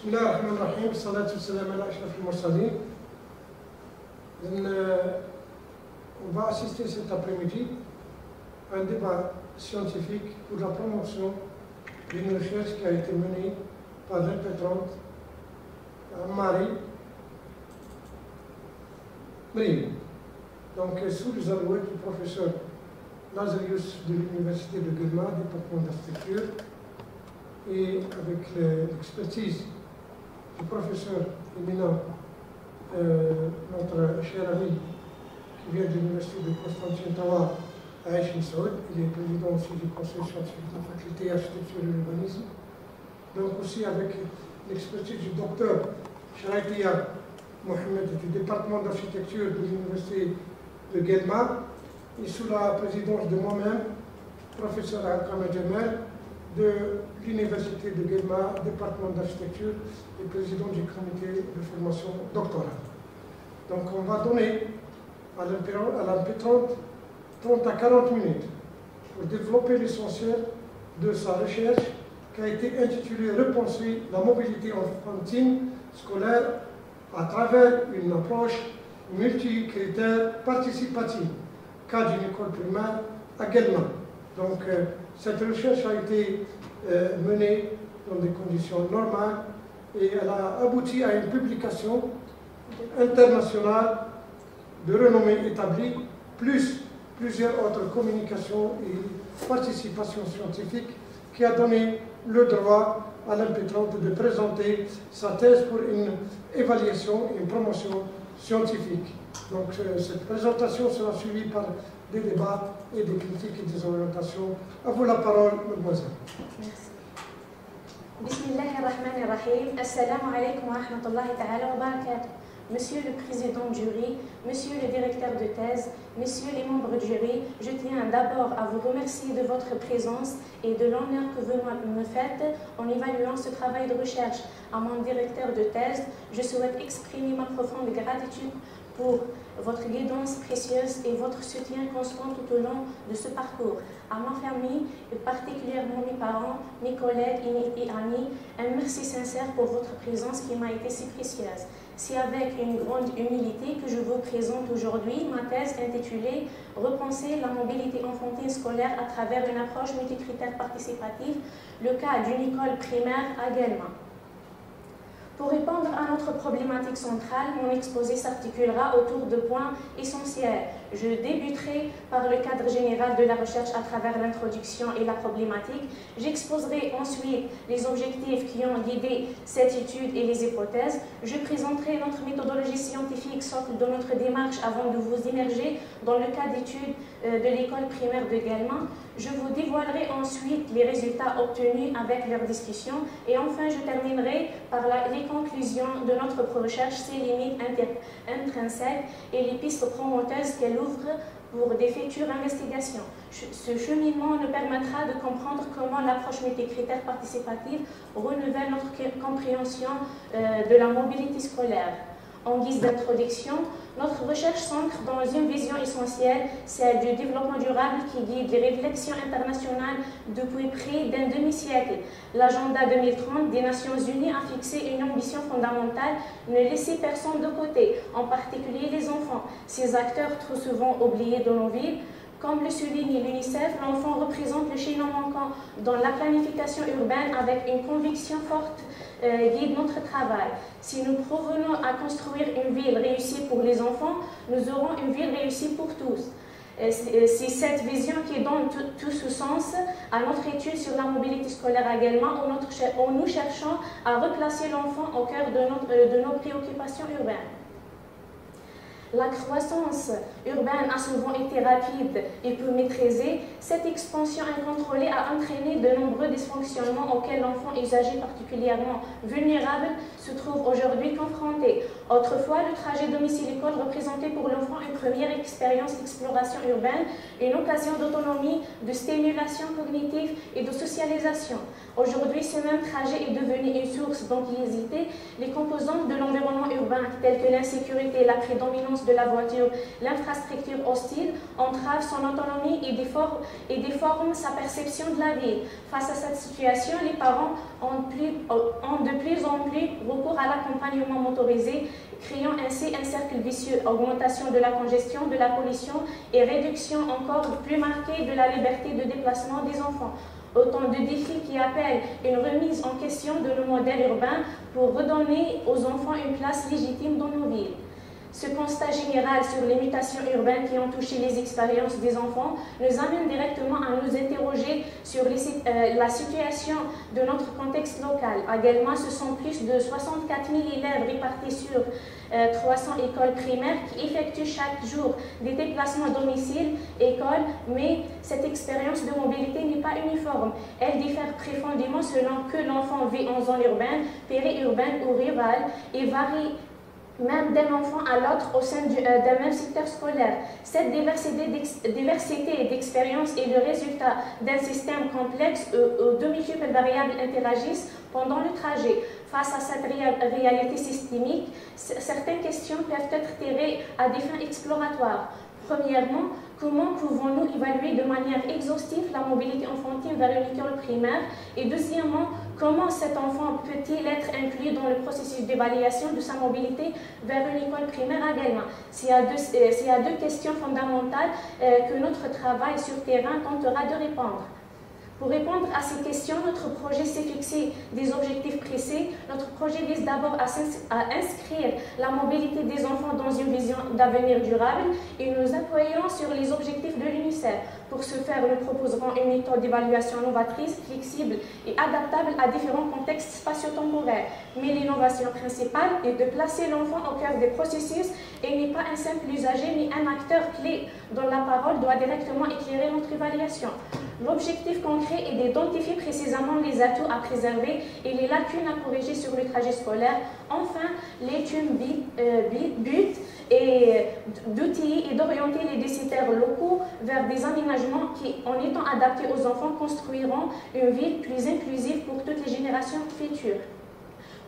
Bismillahirrahmanirrahim, salatu salam ala ashraf al-mursalin. On va assister cet après-midi à un débat scientifique pour la promotion d'une recherche qui a été menée par l'impétrante Marie Mrim. Donc, sous les alouettes du professeur Lazarius de l'Université de Guelma, département d'architecture, et avec l'expertise du professeur éminent, notre cher ami qui vient de l'Université de Constantine Tawa, Aïch Saoud, il est président aussi du conseil scientifique de la faculté d'architecture et d'urbanisme. Donc aussi avec l'expertise du docteur Sharaïtia Mohamed du département d'architecture de l'Université de Guelma, et sous la présidence de moi-même, professeur Alkama Jamal, de l'Université de Guelma, département d'architecture et président du comité de formation doctorale. Donc on va donner à l'impétrante 30 à 40 minutes pour développer l'essentiel de sa recherche qui a été intitulée « Repenser la mobilité enfantine scolaire à travers une approche multicritère participative » cas d'une école primaire à Guelma. Donc cette recherche a été menée dans des conditions normales et elle a abouti à une publication internationale de renommée établie, plus plusieurs autres communications et participations scientifiques qui a donné le droit à l'impétrante de présenter sa thèse pour une évaluation et une promotion scientifique. Donc cette présentation sera suivie par des débats et des critiques et des orientations. À vous la parole, mademoiselle. Merci. Bismillahirrahmanirrahim. Assalamu alaikum wa rahmatullahi ta'ala wa barakatuh. Monsieur le président du jury, monsieur le directeur de thèse, messieurs les membres du jury, je tiens d'abord à vous remercier de votre présence et de l'honneur que vous me faites en évaluant ce travail de recherche. À mon directeur de thèse, je souhaite exprimer ma profonde gratitude pour votre guidance précieuse et votre soutien constant tout au long de ce parcours. À ma famille, et particulièrement mes parents, mes collègues et amis, un merci sincère pour votre présence qui m'a été si précieuse. C'est avec une grande humilité que je vous présente aujourd'hui ma thèse intitulée « Repenser la mobilité enfantine scolaire à travers une approche multicritère participative, le cas d'une école primaire à Guelma ». Pour répondre à notre problématique centrale, mon exposé s'articulera autour de points essentiels. Je débuterai par le cadre général de la recherche à travers l'introduction et la problématique. J'exposerai ensuite les objectifs qui ont guidé cette étude et les hypothèses. Je présenterai notre méthodologie scientifique socle de notre démarche avant de vous immerger dans le cas d'étude de l'école primaire de Guelma. Je vous dévoilerai ensuite les résultats obtenus avec leur discussion et enfin je terminerai par les conclusions de notre recherche, ses limites intrinsèques et les pistes promoteuses qu'elle ouvre pour des futures investigations. Ce cheminement nous permettra de comprendre comment l'approche multicritère participative renouvelle notre compréhension de la mobilité scolaire. En guise d'introduction, notre recherche s'ancre dans une vision essentielle, celle du développement durable qui guide les réflexions internationales depuis près d'un demi-siècle. L'agenda 2030 des Nations Unies a fixé une ambition fondamentale, ne laisser personne de côté, en particulier les enfants, ces acteurs trop souvent oubliés de nos vies. Comme le souligne l'UNICEF, l'enfant représente le chaînon manquant dans la planification urbaine avec une conviction forte guide notre travail. Si nous provenons à construire une ville réussie pour les enfants, nous aurons une ville réussie pour tous. C'est cette vision qui donne tout ce sens à notre étude sur la mobilité scolaire également, où nous cherchons à replacer l'enfant au cœur de nos préoccupations urbaines. La croissance urbaine a souvent été rapide et peu maîtrisée. Cette expansion incontrôlée a entraîné de nombreux dysfonctionnements auxquels l'enfant usagé particulièrement vulnérable se trouve aujourd'hui confronté. Autrefois, le trajet domicile-école représentait pour l'enfant une première expérience d'exploration urbaine, une occasion d'autonomie, de stimulation cognitive et de socialisation. Aujourd'hui, ce même trajet est devenu une source d'anxiété. Les composantes de l'environnement urbain, telles que l'insécurité, la prédominance l'impuissance de la voiture, l'infrastructure hostile entrave son autonomie et déforme sa perception de la vie. Face à cette situation, les parents ont de plus en plus recours à l'accompagnement motorisé, créant ainsi un cercle vicieux, augmentation de la congestion, de la pollution et réduction encore plus marquée de la liberté de déplacement des enfants. Autant de défis qui appellent une remise en question de nos modèles urbains pour redonner aux enfants une place légitime dans nos villes. Ce constat général sur les mutations urbaines qui ont touché les expériences des enfants nous amène directement à nous interroger sur la situation de notre contexte local. À Guelma, ce sont plus de 64 000 élèves répartis sur 300 écoles primaires qui effectuent chaque jour des déplacements domicile-école, mais cette expérience de mobilité n'est pas uniforme. Elle diffère profondément selon que l'enfant vit en zone urbaine, périurbaine ou rurale et varie même d'un enfant à l'autre au sein d'un même secteur scolaire. Cette diversité d'expériences est le résultat d'un système complexe où de multiples variables interagissent pendant le trajet. Face à cette réalité systémique, certaines questions peuvent être tirées à des fins exploratoires. Premièrement, comment pouvons-nous évaluer de manière exhaustive la mobilité enfantine vers une école primaire? Et deuxièmement, comment cet enfant peut-il être inclus dans le processus d'évaluation de sa mobilité vers une école primaire à Guelma? S'il y a deux questions fondamentales que notre travail sur terrain tentera de répondre. Pour répondre à ces questions, notre projet s'est fixé des objectifs précis. Notre projet vise d'abord à inscrire la mobilité des enfants dans une vision d'avenir durable et nous appuyons sur les objectifs de l'UNICEF. Pour ce faire, nous proposerons une méthode d'évaluation novatrice, flexible et adaptable à différents contextes spatio-temporels. Mais l'innovation principale est de placer l'enfant au cœur des processus et n'est pas un simple usager, mais un acteur clé dont la parole doit directement éclairer notre évaluation. L'objectif concret est d'identifier précisément les atouts à préserver et les lacunes à corriger sur le trajet scolaire. Enfin, l'étude but est d'outiller et d'orienter les décideurs locaux vers des aménagements qui, en étant adaptés aux enfants, construiront une ville plus inclusive pour toutes les générations futures.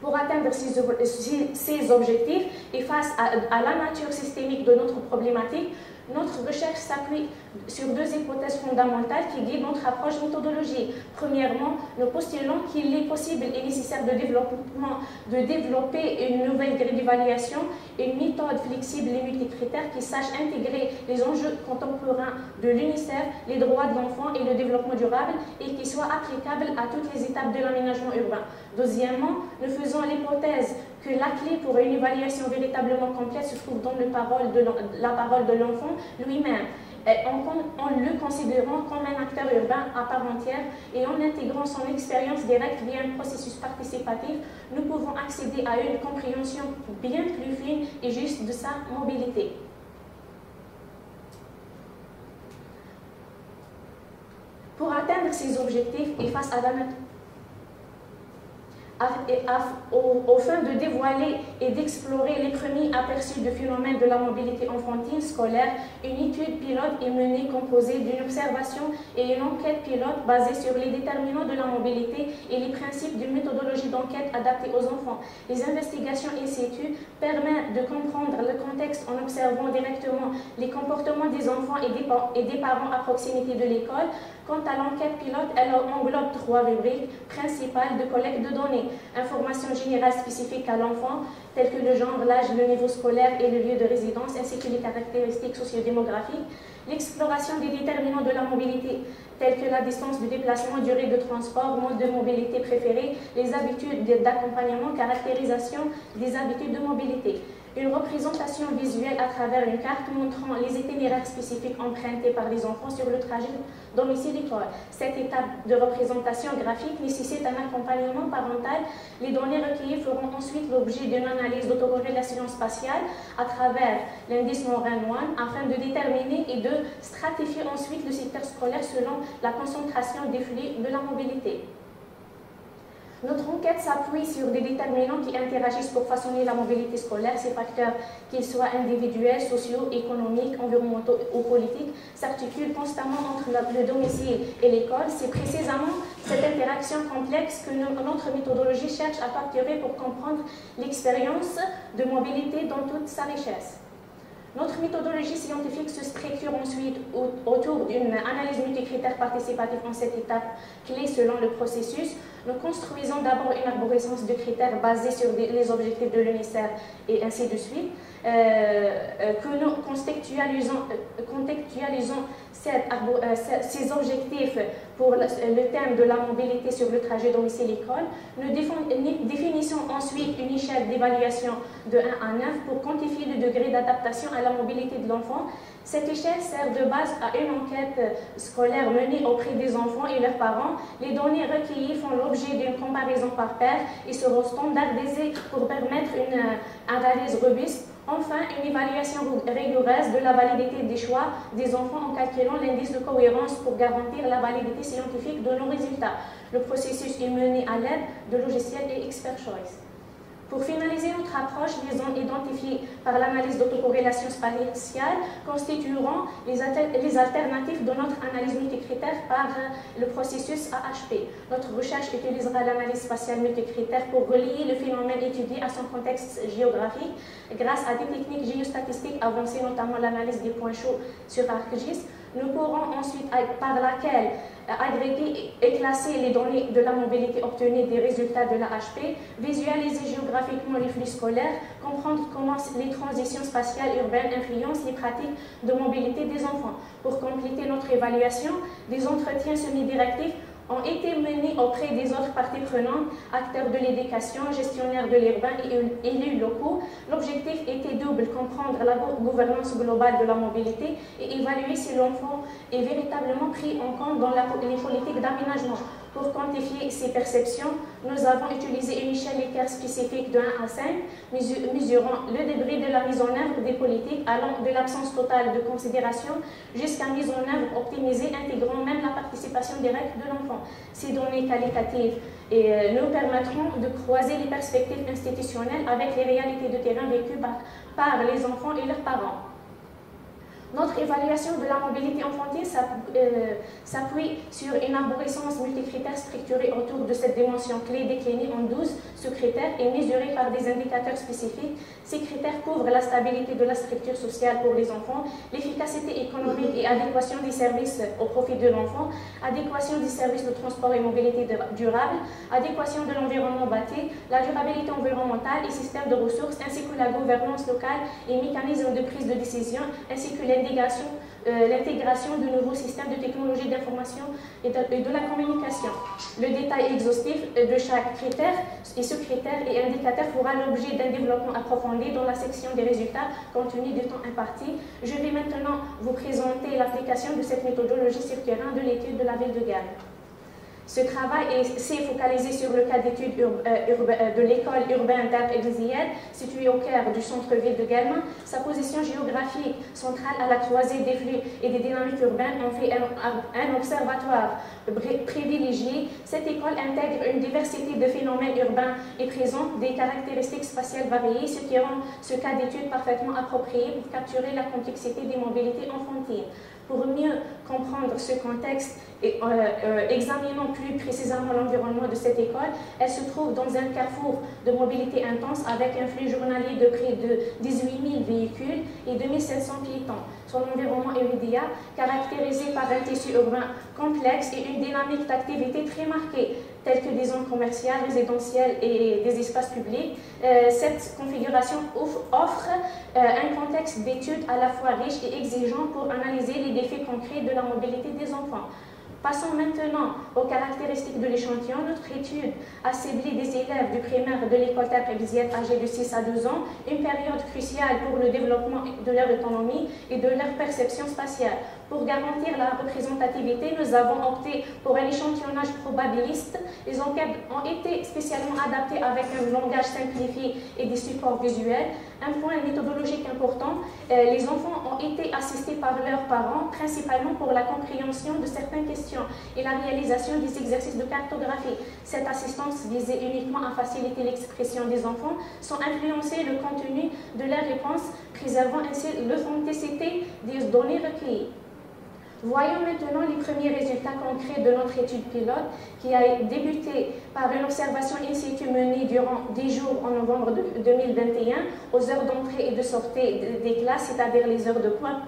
Pour atteindre ces objectifs et face à la nature systémique de notre problématique, notre recherche s'appuie sur deux hypothèses fondamentales qui guident notre approche méthodologique. Premièrement, nous postulons qu'il est possible et nécessaire de développer une nouvelle grille d'évaluation, une méthode flexible et multicritère qui sache intégrer les enjeux contemporains de l'UNICEF, les droits de l'enfant et le développement durable et qui soit applicable à toutes les étapes de l'aménagement urbain. Deuxièmement, nous faisons l'hypothèse que la clé pour une évaluation véritablement complète se trouve dans la parole de l'enfant lui-même, en le considérant comme un acteur urbain à part entière et en intégrant son expérience directe via un processus participatif, nous pouvons accéder à une compréhension bien plus fine et juste de sa mobilité. Pour atteindre ces objectifs et face à au fin de dévoiler et d'explorer les premiers aperçus du phénomène de la mobilité enfantine scolaire, une étude pilote est menée composée d'une observation et une enquête pilote basée sur les déterminants de la mobilité et les principes d'une méthodologie d'enquête adaptée aux enfants. Les investigations in situ permettent de comprendre le contexte en observant directement les comportements des enfants et des parents à proximité de l'école. Quant à l'enquête pilote, elle englobe 3 rubriques principales de collecte de données. Informations générales spécifiques à l'enfant, telles que le genre, l'âge, le niveau scolaire et le lieu de résidence, ainsi que les caractéristiques sociodémographiques. L'exploration des déterminants de la mobilité, tels que la distance de déplacement, durée de transport, mode de mobilité préféré, les habitudes d'accompagnement, caractérisation des habitudes de mobilité. Une représentation visuelle à travers une carte montrant les itinéraires spécifiques empruntés par les enfants sur le trajet domicile-école. Cette étape de représentation graphique nécessite un accompagnement parental. Les données recueillies feront ensuite l'objet d'une analyse d'autocorrélation spatiale à travers l'indice Morin-1 afin de déterminer et de stratifier ensuite le secteur scolaire selon la concentration des flux de la mobilité. Notre enquête s'appuie sur des déterminants qui interagissent pour façonner la mobilité scolaire. Ces facteurs, qu'ils soient individuels, sociaux, économiques, environnementaux ou politiques, s'articulent constamment entre le domicile et l'école. C'est précisément cette interaction complexe que notre méthodologie cherche à capturer pour comprendre l'expérience de mobilité dans toute sa richesse. Notre méthodologie scientifique se structure ensuite autour d'une analyse multicritère participative en 7 étapes clés selon le processus. Nous construisons d'abord une arborescence de critères basés sur les objectifs de l'UNICEF et ainsi de suite, que nous contextualisons ces objectifs pour le thème de la mobilité sur le trajet domicile-école. Nous définissons ensuite une échelle d'évaluation de 1 à 9 pour quantifier le degré d'adaptation à la mobilité de l'enfant. Cette échelle sert de base à une enquête scolaire menée auprès des enfants et leurs parents. Les données recueillies font l'objet d'une comparaison par pair et seront standardisées pour permettre une analyse robuste. Enfin, une évaluation rigoureuse de la validité des choix des enfants en calculant l'indice de cohérence pour garantir la validité scientifique de nos résultats. Le processus est mené à l'aide de logiciels et Expert Choice. Pour finaliser notre approche, les zones identifiées par l'analyse d'autocorrélation spatiale constitueront les alternatives de notre analyse multicritère par le processus AHP. Notre recherche utilisera l'analyse spatiale multicritère pour relier le phénomène étudié à son contexte géographique grâce à des techniques géostatistiques avancées, notamment l'analyse des points chauds sur ArcGIS. Nous pourrons ensuite, par laquelle, agréger et classer les données de la mobilité obtenues des résultats de l'AHP, visualiser géographiquement les flux scolaires, comprendre comment les transitions spatiales urbaines influencent les pratiques de mobilité des enfants. Pour compléter notre évaluation, des entretiens semi-directifs ont été menés auprès des autres parties prenantes, acteurs de l'éducation, gestionnaires de l'urbain et élus locaux. L'objectif était double, comprendre la gouvernance globale de la mobilité et évaluer si l'enfant est véritablement pris en compte dans les politiques d'aménagement. Pour quantifier ces perceptions, nous avons utilisé une échelle équerre spécifique de 1 à 5, mesurant le degré de la mise en œuvre des politiques allant de l'absence totale de considération jusqu'à mise en œuvre optimisée, intégrant même la participation directe de l'enfant. Ces données qualitatives nous permettront de croiser les perspectives institutionnelles avec les réalités de terrain vécues par les enfants et leurs parents. Notre évaluation de la mobilité enfantine s'appuie sur une arborescence multicritère structurée autour de cette dimension clé déclinée en 12 sous-critères et mesurée par des indicateurs spécifiques. Ces critères couvrent la stabilité de la structure sociale pour les enfants, l'efficacité économique et adéquation des services au profit de l'enfant, adéquation des services de transport et mobilité durable, adéquation de l'environnement bâti, la durabilité environnementale et système de ressources, ainsi que la gouvernance locale et mécanismes de prise de décision, ainsi que l'intégration de nouveaux systèmes de technologie d'information et de la communication. Le détail exhaustif de chaque critère et ce critère et indicateur fera l'objet d'un développement approfondi dans la section des résultats compte tenu du temps imparti. Je vais maintenant vous présenter l'application de cette méthodologie sur terrain de l'étude de la ville de Galles. Ce travail s'est focalisé sur le cas d'étude de l'école urbaine d'Arc-et-Ziad, située au cœur du centre-ville de Guelma. Sa position géographique centrale à la croisée des flux et des dynamiques urbaines en fait un observatoire privilégié. Cette école intègre une diversité de phénomènes urbains et présente des caractéristiques spatiales variées, ce qui rend ce cas d'étude parfaitement approprié pour capturer la complexité des mobilités enfantines. Pour mieux comprendre ce contexte et examinons plus précisément l'environnement de cette école, elle se trouve dans un carrefour de mobilité intense avec un flux journalier de près de 18 000 véhicules et 2700 piétons. Son environnement immédiat, caractérisé par un tissu urbain complexe et une dynamique d'activité très marquée, telles que des zones commerciales, résidentielles et des espaces publics. Cette configuration offre un contexte d'étude à la fois riche et exigeant pour analyser les défis concrets de la mobilité des enfants. Passons maintenant aux caractéristiques de l'échantillon. Notre étude a ciblé des élèves du primaire de l'école Arc-et-Ziad âgés de 6 à 12 ans, une période cruciale pour le développement de leur autonomie et de leur perception spatiale. Pour garantir la représentativité, nous avons opté pour un échantillonnage probabiliste. Les enquêtes ont été spécialement adaptées avec un langage simplifié et des supports visuels. Un point méthodologique important, les enfants ont été assistés par leurs parents, principalement pour la compréhension de certaines questions et la réalisation des exercices de cartographie. Cette assistance visait uniquement à faciliter l'expression des enfants sans influencer le contenu de leurs réponses, préservant ainsi l'authenticité des données recueillies. Voyons maintenant les premiers résultats concrets de notre étude pilote qui a débuté par une observation in situ menée durant 10 jours en novembre 2021 aux heures d'entrée et de sortie des classes, c'est-à-dire les heures de pointe.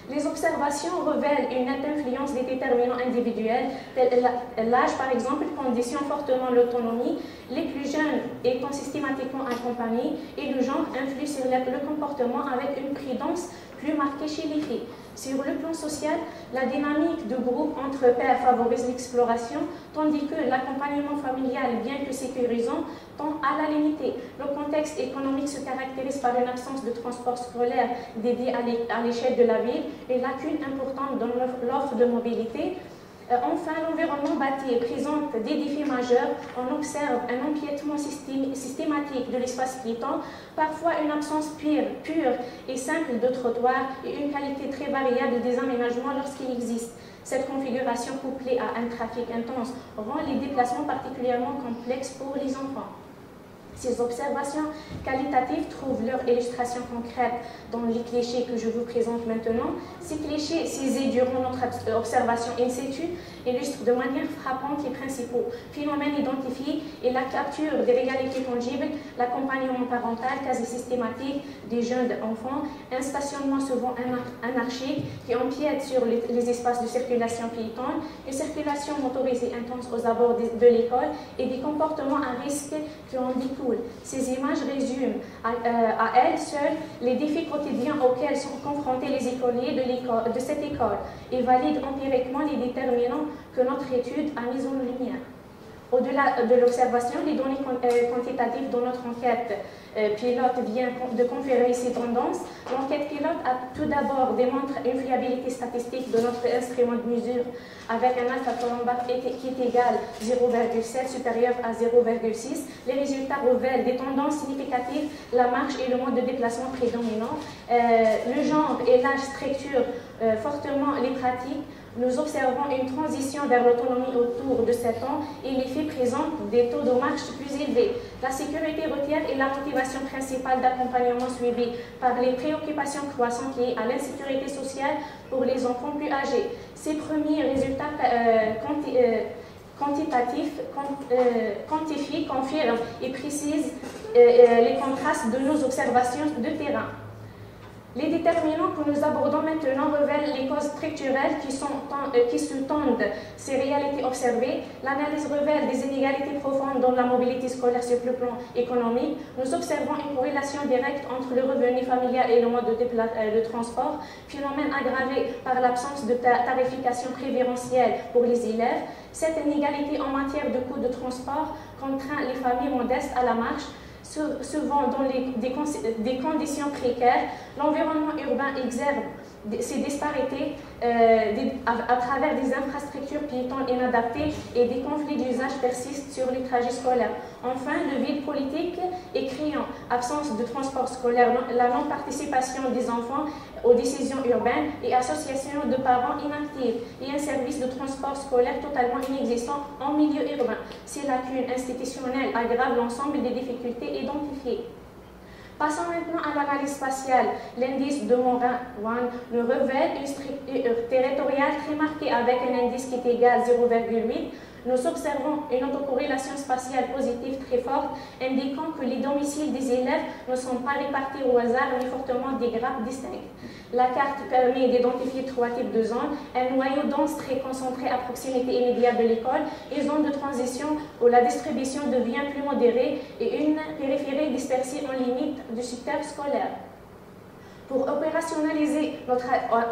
Les observations révèlent une nette influence des déterminants individuels, tels l'âge par exemple, conditionnent fortement l'autonomie, les plus jeunes étant systématiquement accompagnés, et le genre influe sur le comportement avec une prudence plus marquée chez les filles. Sur le plan social, la dynamique de groupe entre pairs favorise l'exploration, tandis que l'accompagnement familial, bien que sécurisant, tend à la limiter. Le contexte économique se caractérise par une absence de transport scolaire dédié à l'échelle de la ville, une lacune importante dans l'offre de mobilité. Enfin, l'environnement bâti présente des défis majeurs. On observe un empiètement systématique de l'espace piéton, parfois une absence pure et simple de trottoirs et une qualité très variable des aménagements lorsqu'il existe. Cette configuration couplée à un trafic intense rend les déplacements particulièrement complexes pour les enfants. Ces observations qualitatives trouvent leur illustration concrète dans les clichés que je vous présente maintenant. Ces clichés saisis durant notre observation in situ illustrent de manière frappante les principaux phénomènes identifiés et la capture des réalités tangibles, l'accompagnement parental quasi systématique des jeunes enfants, un stationnement souvent anarchique qui empiète sur les espaces de circulation piétonne, une circulation motorisée intense aux abords de l'école et des comportements à risque qui en découlent. Ces images résument à elles seules les défis quotidiens auxquels sont confrontés les écoliers de cette école et valident empiriquement les déterminants que notre étude a mis en lumière. Au-delà de l'observation, les données quantitatives dans notre enquête pilote vient de conférer ces tendances. L'enquête pilote a tout d'abord démontré une fiabilité statistique de notre instrument de mesure avec un alpha Colomba qui est égal à 0,7 supérieur à 0,6. Les résultats révèlent des tendances significatives, la marche et le mode de déplacement prédominant. Le genre et l'âge structurent fortement les pratiques. Nous observons une transition vers l'autonomie autour de 7 ans et les filles présentent des taux de marche plus élevés. La sécurité routière est la motivation principale d'accompagnement suivie par les préoccupations croissantes liées à l'insécurité sociale pour les enfants plus âgés. Ces premiers résultats quantitatifs quantifient, confirment et précisent les contrastes de nos observations de terrain. Les déterminants que nous abordons maintenant révèlent les causes structurelles qui sous-tendent ces réalités observées. L'analyse révèle des inégalités profondes dans la mobilité scolaire sur le plan économique. Nous observons une corrélation directe entre le revenu familial et le mode de transport, phénomène aggravé par l'absence de tarification préférentielle pour les élèves. Cette inégalité en matière de coûts de transport contraint les familles modestes à la marche, souvent dans des conditions précaires. L'environnement urbain exerce ces disparités à travers des infrastructures piétonnes inadaptées et des conflits d'usage persistent sur les trajets scolaires. Enfin, le vide politique est criant. Absence de transport scolaire, la non-participation des enfants aux décisions urbaines et association de parents inactifs et un service de transport scolaire totalement inexistant en milieu urbain. Ces lacunes institutionnelles aggravent l'ensemble des difficultés identifiées. Passons maintenant à l'analyse spatiale. L'indice de Morin-Wan nous révèle une structure territoriale très marquée avec un indice qui est égal à 0,8. Nous observons une autocorrélation spatiale positive très forte, indiquant que les domiciles des élèves ne sont pas répartis au hasard, mais fortement des grappes distinctes. La carte permet d'identifier 3 types de zones: un noyau dense très concentré à proximité immédiate de l'école, une zone de transition où la distribution devient plus modérée et une périphérie dispersée en limite du secteur scolaire. Pour opérationnaliser notre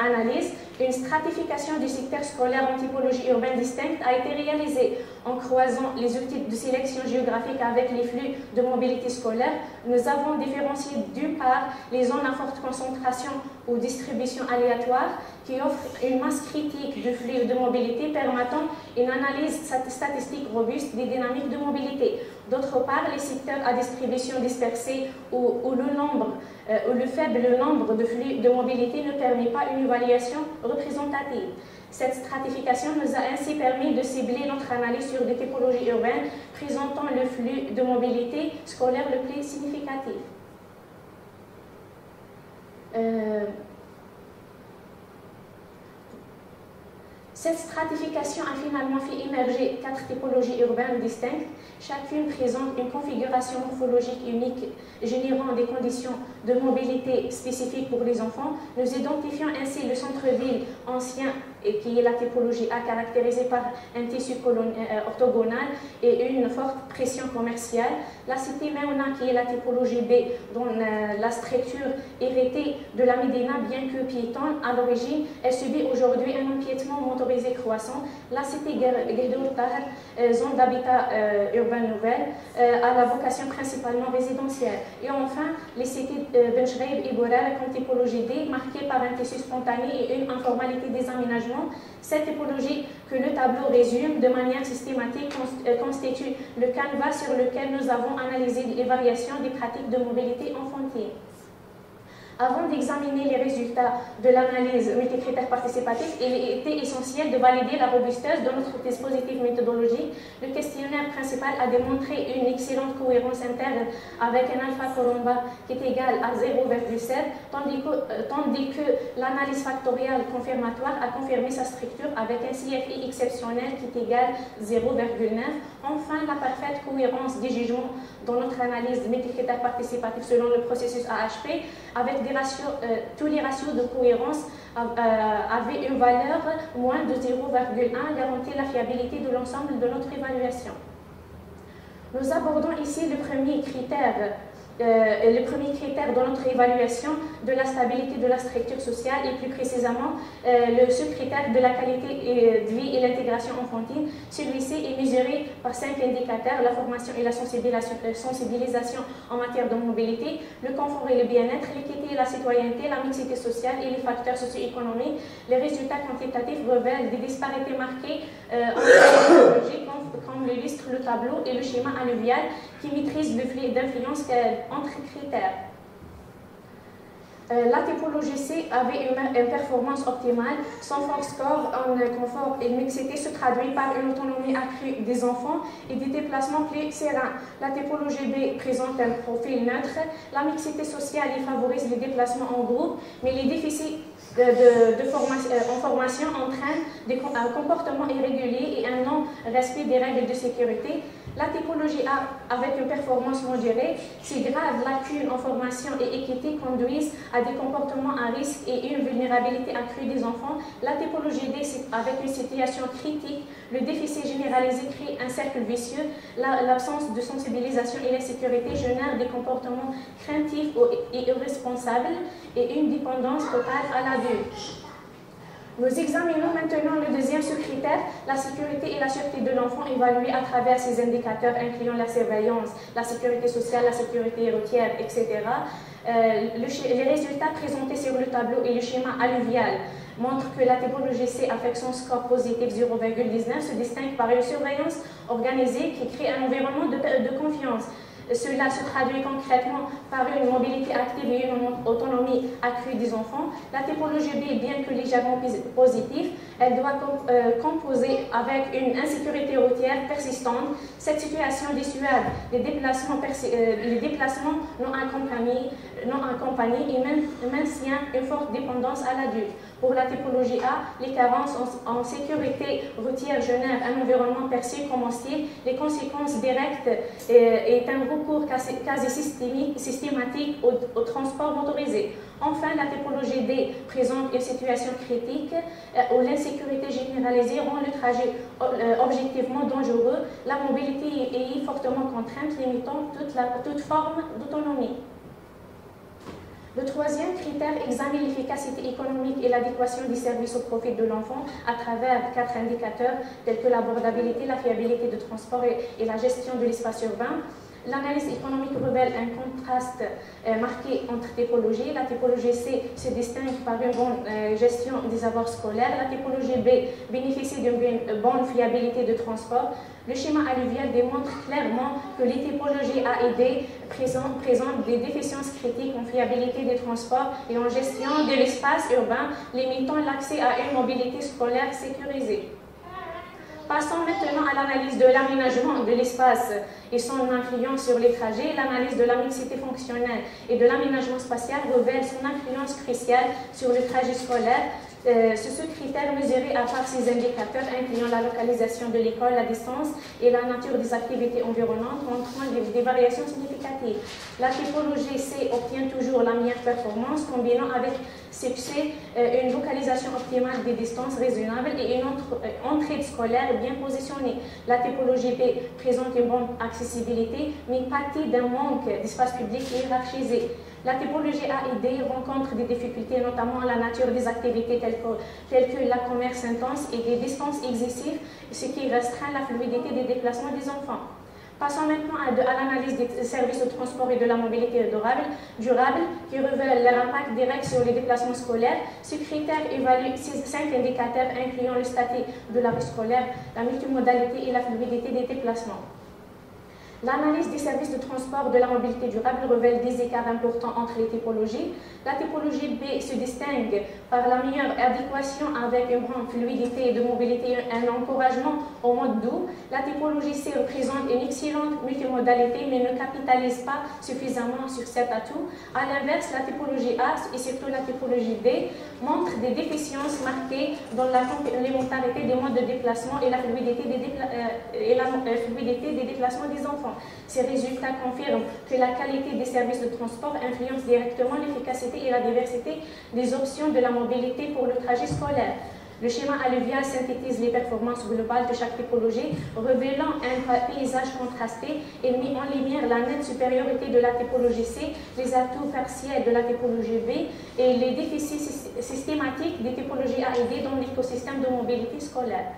analyse, une stratification du secteur scolaire en typologie urbaine distincte a été réalisée. En croisant les outils de sélection géographique avec les flux de mobilité scolaire, nous avons différencié d'une part les zones à forte concentration ou distribution aléatoire qui offrent une masse critique de flux de mobilité permettant une analyse statistique robuste des dynamiques de mobilité. D'autre part, les secteurs à distribution dispersée où le faible nombre de flux de mobilité ne permet pas une évaluation représentative. Cette stratification nous a ainsi permis de cibler notre analyse sur des typologies urbaines présentant le flux de mobilité scolaire le plus significatif. Cette stratification a finalement fait émerger 4 typologies urbaines distinctes. Chacune présente une configuration morphologique unique, générant des conditions de mobilité spécifiques pour les enfants. Nous identifions ainsi le centre-ville ancien, qui est la typologie A, caractérisée par un tissu orthogonal et une forte pression commerciale. La cité Meona, qui est la typologie B, dont la structure héritée de la Médina, bien que piétonne à l'origine, elle subit aujourd'hui un empiètement motorisé croissant. La cité Guédour Tahar, zone d'habitat urbain nouvelle, a la vocation principalement résidentielle. Et enfin, les cités Ben Chreib et Bourar, comme typologie D, marquées par un tissu spontané et une informalité des aménagements. Cette typologie que le tableau résume de manière systématique constitue le canevas sur lequel nous avons analysé les variations des pratiques de mobilité enfantine. Avant d'examiner les résultats de l'analyse multicritère participative, il était essentiel de valider la robustesse de notre dispositif méthodologique. Le questionnaire principal a démontré une excellente cohérence interne avec un alpha Colomba qui est égal à 0,7, tandis que l'analyse factorielle confirmatoire a confirmé sa structure avec un CFI exceptionnel qui est égal à 0,9. Enfin, la parfaite cohérence des jugements dans notre analyse multicritère participative selon le processus AHP, avec des ratios, tous les ratios de cohérence avaient une valeur moins de 0,1, garantit la fiabilité de l'ensemble de notre évaluation. Nous abordons ici le premier critère de notre évaluation de la stabilité de la structure sociale et plus précisément le sous-critère de la qualité de vie et l'intégration enfantine. Celui-ci est mesuré par 5 indicateurs: la formation et la sensibilisation en matière de mobilité, le confort et le bien-être, l'équité et la citoyenneté, la mixité sociale et les facteurs socio-économiques. Les résultats quantitatifs révèlent des disparités marquées entre technologies, comme l'illustre le tableau et le schéma alluvial, qui maîtrise le flux d'influence entre critères. La typologie C avait une performance optimale. Son fort score en confort et mixité se traduit par une autonomie accrue des enfants et des déplacements plus sereins. La typologie B présente un profil neutre. La mixité sociale y favorise les déplacements en groupe, mais les déficits en formation entraînent des comportements irréguliers et un non-respect des règles de sécurité. La typologie A, avec une performance modérée, si graves lacunes en formation et équité conduisent à des comportements à risque et une vulnérabilité accrue des enfants. La typologie D, avec une situation critique, le déficit généralisé crée un cercle vicieux. L'absence de sensibilisation et l'insécurité génèrent des comportements craintifs et irresponsables et une dépendance totale à l'adulte. Nous examinons maintenant le deuxième sous-critère, la sécurité et la sûreté de l'enfant, évaluée à travers ces indicateurs incluant la surveillance, la sécurité sociale, la sécurité routière, etc. Les résultats présentés sur le tableau et le schéma alluvial montrent que la typologie C, avec son score positif 0,19, se distingue par une surveillance organisée qui crée un environnement de confiance. Cela se traduit concrètement par une mobilité active et une autonomie accrue des enfants. La typologie B, bien que légèrement positive, elle doit composer avec une insécurité routière persistante. Cette situation dissuade les déplacements non accompagnés et maintient une forte dépendance à l'adulte. Pour la typologie A, les carences en sécurité routière génèrent un environnement perçu comme hostile. Les conséquences directes est un recours quasi systématique au transport motorisé. Enfin, la typologie D présente une situation critique où l'insécurité généralisée rend le trajet objectivement dangereux. La mobilité est fortement contrainte, limitant toute forme d'autonomie. Le troisième critère examine l'efficacité économique et l'adéquation des services au profit de l'enfant à travers 4 indicateurs tels que l'abordabilité, la fiabilité de transport et la gestion de l'espace urbain. L'analyse économique révèle un contraste marqué entre typologies. La typologie C se distingue par une bonne gestion des avoirs scolaires. La typologie B bénéficie d'une bonne fiabilité de transport. Le schéma alluvial démontre clairement que les typologies A et D présentent des déficiences critiques en fiabilité des transports et en gestion de l'espace urbain, limitant l'accès à une mobilité scolaire sécurisée. Passons maintenant à l'analyse de l'aménagement de l'espace et son influence sur les trajets. L'analyse de la mixité fonctionnelle et de l'aménagement spatial révèle son influence cruciale sur le trajet scolaire. Ce critère mesuré à part ces indicateurs incluant la localisation de l'école, la distance et la nature des activités environnantes montrant des variations significatives. La typologie C obtient toujours la meilleure performance, combinant avec succès une localisation optimale des distances raisonnables et une entrée scolaire bien positionnée. La typologie B présente une bonne accessibilité, mais pâtit d'un manque d'espace public hiérarchisé. La typologie A et D rencontre des difficultés, notamment à la nature des activités telles que la commerce intense et des distances excessives, ce qui restreint la fluidité des déplacements des enfants. Passons maintenant à l'analyse des services de transport et de la mobilité durable qui révèle leur impact direct sur les déplacements scolaires. Ce critère évalue 5 indicateurs incluant le statut de la vie scolaire, la multimodalité et la fluidité des déplacements. L'analyse des services de transport de la mobilité durable révèle des écarts importants entre les typologies. La typologie B se distingue par la meilleure adéquation avec une grande fluidité de mobilité et un encouragement au mode doux. La typologie C représente une excellente multimodalité mais ne capitalise pas suffisamment sur cet atout. À l'inverse, la typologie A et surtout la typologie D montrent des déficiences marquées dans la complémentarité des modes de déplacement et la fluidité des déplacements des enfants. Ces résultats confirment que la qualité des services de transport influence directement l'efficacité et la diversité des options de la mobilité pour le trajet scolaire. Le schéma alluvial synthétise les performances globales de chaque typologie, révélant un paysage contrasté et met en lumière la nette supériorité de la typologie C, les atouts partiels de la typologie B et les déficits systématiques des typologies A et D dans l'écosystème de mobilité scolaire.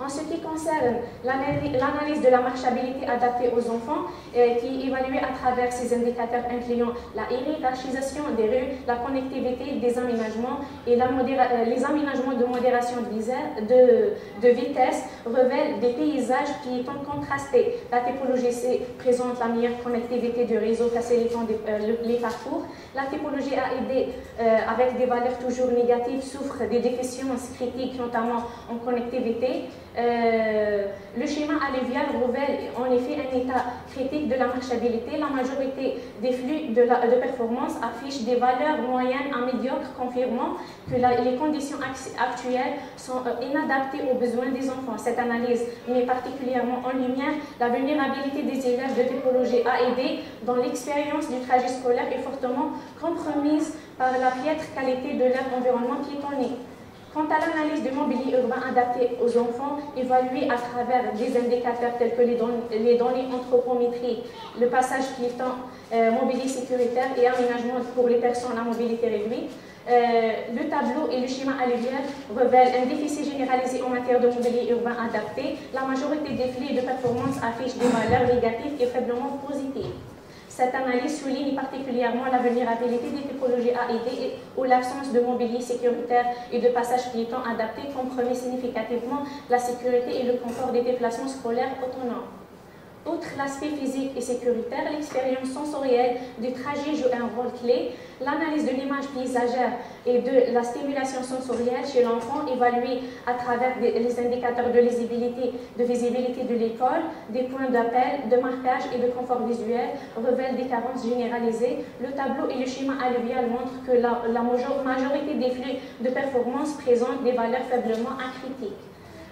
En ce qui concerne l'analyse de la marchabilité adaptée aux enfants, qui est évaluée à travers ces indicateurs incluant la hiérarchisation des rues, la connectivité des aménagements et les aménagements de modération de vitesse, révèlent des paysages qui sont contrastés. La typologie C présente la meilleure connectivité du réseau facilitant les parcours. La typologie A et D, avec des valeurs toujours négatives, souffre des déficiences critiques, notamment en connectivité. Le schéma alluvial révèle en effet un état critique de la marchabilité. La majorité des flux de performance affichent des valeurs moyennes à médiocres, confirmant que les conditions actuelles sont inadaptées aux besoins des enfants. Cette analyse met particulièrement en lumière la vulnérabilité des élèves de typologie A et D dont l'expérience du trajet scolaire est fortement compromise par la piètre qualité de leur environnement piétonnier. Quant à l'analyse du mobilier urbain adapté aux enfants, évaluée à travers des indicateurs tels que les données anthropométriques, le passage piéton, mobilier sécuritaire et aménagement pour les personnes à mobilité réduite, le tableau et le schéma alluvial révèlent un déficit généralisé en matière de mobilier urbain adapté. La majorité des flux de performance affichent des valeurs négatives et faiblement positives. Cette analyse souligne particulièrement la vulnérabilité des typologies A et D où l'absence de mobilier sécuritaire et de passage piéton adapté compromet significativement la sécurité et le confort des déplacements scolaires autonomes. Outre l'aspect physique et sécuritaire, l'expérience sensorielle du trajet joue un rôle clé. L'analyse de l'image paysagère et de la stimulation sensorielle chez l'enfant, évaluée à travers les indicateurs de visibilité de l'école, des points d'appel, de marquage et de confort visuel, révèlent des carences généralisées. Le tableau et le schéma alluvial montrent que la majorité des flux de performance présentent des valeurs faiblement acritiques.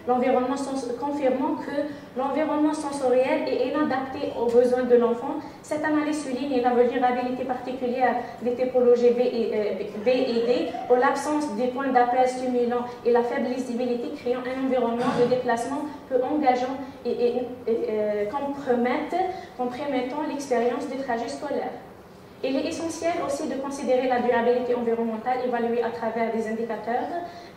Confirmant que l'environnement sensoriel est inadapté aux besoins de l'enfant. Cette analyse souligne la vulnérabilité particulière des typologies B et D, où l'absence des points d'appel stimulants et la faible lisibilité créant un environnement de déplacement peu engageant et compromettant l'expérience du trajet scolaire. Il est essentiel aussi de considérer la durabilité environnementale évaluée à travers des indicateurs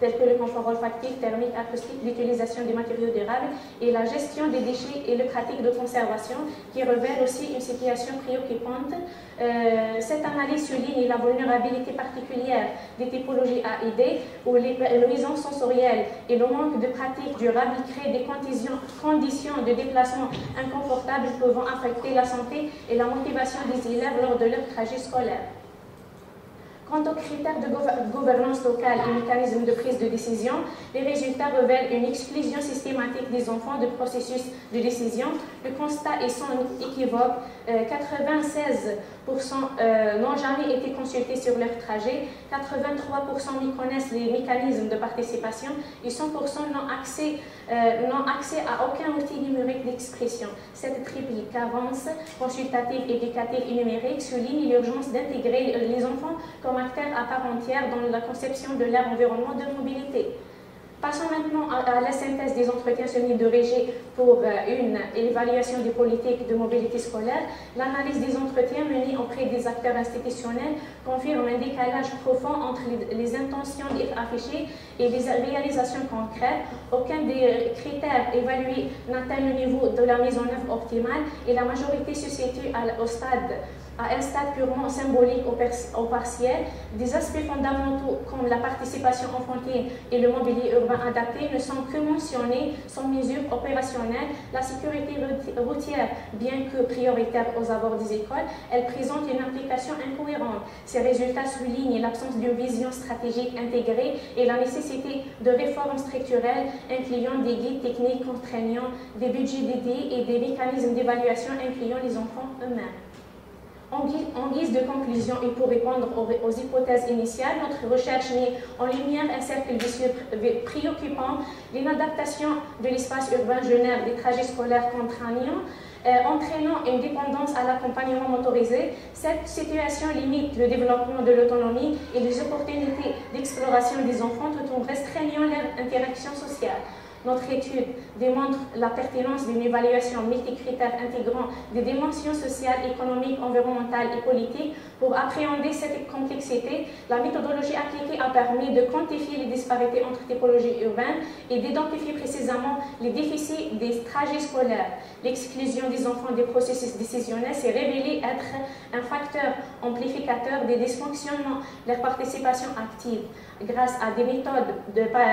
tels que le confort olfactif, thermique, acoustique, l'utilisation des matériaux durables et la gestion des déchets et les pratiques de conservation qui révèlent aussi une situation préoccupante. Cette analyse souligne la vulnérabilité particulière des typologies A et D où les nuisances sensorielles et le manque de pratiques durables créent des conditions de déplacement inconfortables pouvant affecter la santé et la motivation des élèves lors de leur trajet scolaire. Quant aux critères de gouvernance locale et mécanismes de prise de décision, les résultats révèlent une exclusion systématique des enfants du processus de décision. Le constat est sans équivoque. 96% n'ont jamais été consultés sur leur trajet, 83% méconnaissent les mécanismes de participation et 100% n'ont accès à aucun outil numérique d'expression. Cette triple carence consultative, éducative et numérique souligne l'urgence d'intégrer les enfants comme acteurs à part entière dans la conception de leur environnement de mobilité. Passons maintenant à la synthèse des entretiens semi-dirigés pour une évaluation des politiques de mobilité scolaire. L'analyse des entretiens menés auprès des acteurs institutionnels confirme un décalage profond entre les intentions affichées et les réalisations concrètes. Aucun des critères évalués n'atteint le niveau de la mise en œuvre optimale et la majorité se situe à un stade purement symbolique au partiel. Des aspects fondamentaux comme la participation enfantine et le mobilier urbain adapté ne sont que mentionnés sans mesure opérationnelle. La sécurité routière, bien que prioritaire aux abords des écoles, elle présente une application incohérente. Ces résultats soulignent l'absence d'une vision stratégique intégrée et la nécessité de réformes structurelles incluant des guides techniques contraignants, des budgets dédiés et des mécanismes d'évaluation incluant les enfants eux-mêmes. En guise de conclusion et pour répondre aux hypothèses initiales, notre recherche met en lumière un cercle vicieux préoccupant, l'inadaptation de l'espace urbain génère des trajets scolaires contraignants, entraînant une dépendance à l'accompagnement motorisé. Cette situation limite le développement de l'autonomie et les opportunités d'exploration des enfants tout en restreignant leur interaction sociale. Notre étude démontre la pertinence d'une évaluation multicritère intégrant des dimensions sociales, économiques, environnementales et politiques. Pour appréhender cette complexité, la méthodologie appliquée a permis de quantifier les disparités entre typologies urbaines et d'identifier précisément les déficits des trajets scolaires. L'exclusion des enfants des processus décisionnels s'est révélée être un facteur amplificateur des dysfonctionnements. Leur participation active, grâce à des méthodes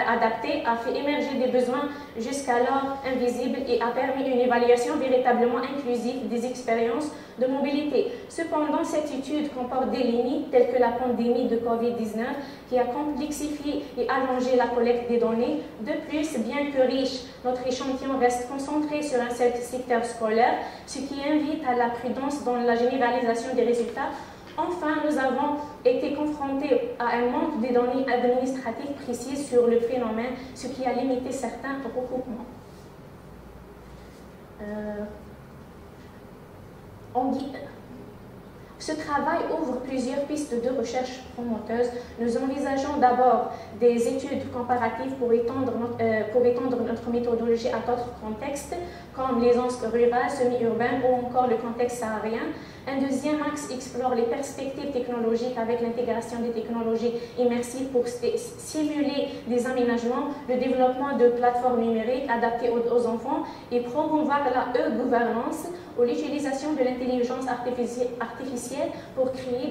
adaptées, a fait émerger des besoins jusqu'alors invisibles et a permis une évaluation véritablement inclusive des expériences de mobilité. Cependant, cette étude comporte des limites telles que la pandémie de Covid-19 qui a complexifié et allongé la collecte des données. De plus, bien que riche, notre échantillon reste concentré sur un seul secteur scolaire, ce qui invite à la prudence dans la généralisation des résultats. Enfin, nous avons été confrontés à un manque de données administratives précises sur le phénomène, ce qui a limité certains recoupements. Ce travail ouvre plusieurs pistes de recherche promoteuses. Nous envisageons d'abord des études comparatives pour étendre notre méthodologie à d'autres contextes, comme les zones rurales, semi-urbaines ou encore le contexte saharien. Un deuxième axe explore les perspectives technologiques avec l'intégration des technologies immersives pour simuler des aménagements, le développement de plateformes numériques adaptées aux enfants et promouvoir la e-gouvernance ou l'utilisation de l'intelligence artificielle pour créer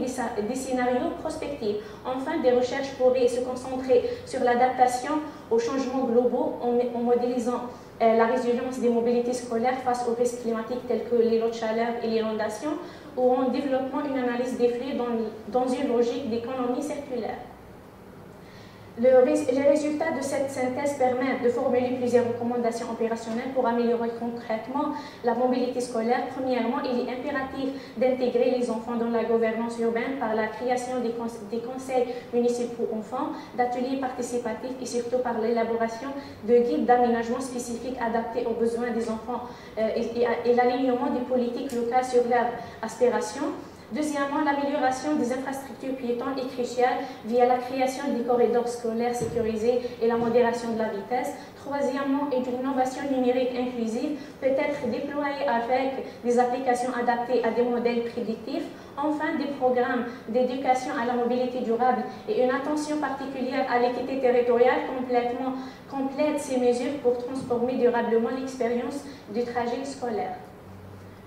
des scénarios prospectifs. Enfin, des recherches pourraient se concentrer sur l'adaptation aux changements globaux en modélisant la résilience des mobilités scolaires face aux risques climatiques tels que les lots de chaleur et l'inondation, ou en développant une analyse des flux dans une logique d'économie circulaire. Les résultats de cette synthèse permettent de formuler plusieurs recommandations opérationnelles pour améliorer concrètement la mobilité scolaire. Premièrement, il est impératif d'intégrer les enfants dans la gouvernance urbaine par la création des conseils municipaux enfants, d'ateliers participatifs et surtout par l'élaboration de guides d'aménagement spécifiques adaptés aux besoins des enfants et l'alignement des politiques locales sur leurs aspirations. Deuxièmement, l'amélioration des infrastructures piétonnes est cruciale via la création des corridors scolaires sécurisés et la modération de la vitesse. Troisièmement, une innovation numérique inclusive peut être déployée avec des applications adaptées à des modèles prédictifs. Enfin, des programmes d'éducation à la mobilité durable et une attention particulière à l'équité territoriale complètent ces mesures pour transformer durablement l'expérience du trajet scolaire.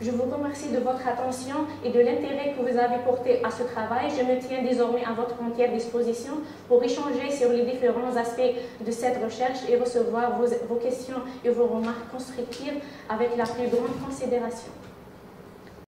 Je vous remercie de votre attention et de l'intérêt que vous avez porté à ce travail. Je me tiens désormais à votre entière disposition pour échanger sur les différents aspects de cette recherche et recevoir vos questions et vos remarques constructives avec la plus grande considération.